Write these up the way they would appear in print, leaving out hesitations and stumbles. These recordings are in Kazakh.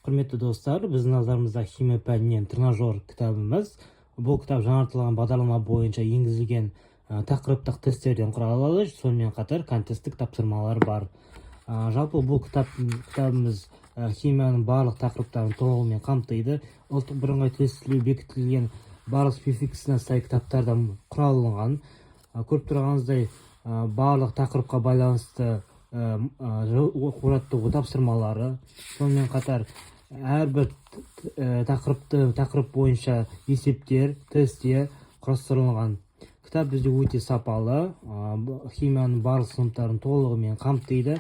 Құрметті достар, біздің назарымызда химия пәнінен тренажер кітабымыз. Бұл кітап жаңартылған бағдарлама бойынша енгізілген тақырыптық тесттерден құралады, сонымен қатар контесттік тапсырмалар бар. Жалпы бұл кітабымыз химияның барлық тақырыптарын толығымен қамтиды. Ұлттық бірыңғай тестілеу бекітілген барлық спецификасына сай кітаптардан құралынған. Көріп тұрғаныңыздай барлық тақырыпқа байланысты оқу тапсырмалары, сонымен қатар әрбір тақырып бойынша есептер, тесттер құрастырылған. Кітап бізде өте сапалы, химияның барлық сыныптарын толығымен қамтиды.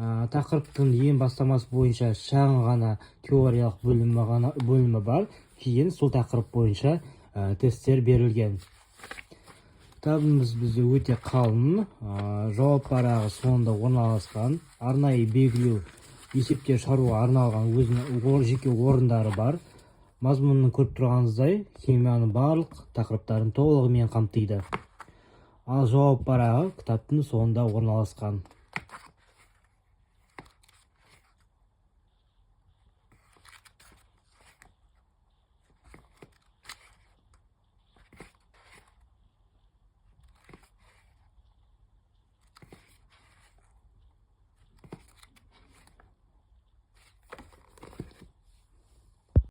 Тақырыптың ең бастамасы бойынша шағын ғана теориялық бөлімі бар, кейін сол тақырып бойынша тесттер берілген. Кітабымыз бізде өте қалың, жауап парағы соңында орналасқан, арнайы белгілеу, есептер шығаруға арналған өзінің жеке орындары бар. Мазмұнын көріп тұрғаныңыздай, химияның барлық тақырыптарын толығымен қамтиды. Ал жауап парағы кітаптың соңында орналасқан.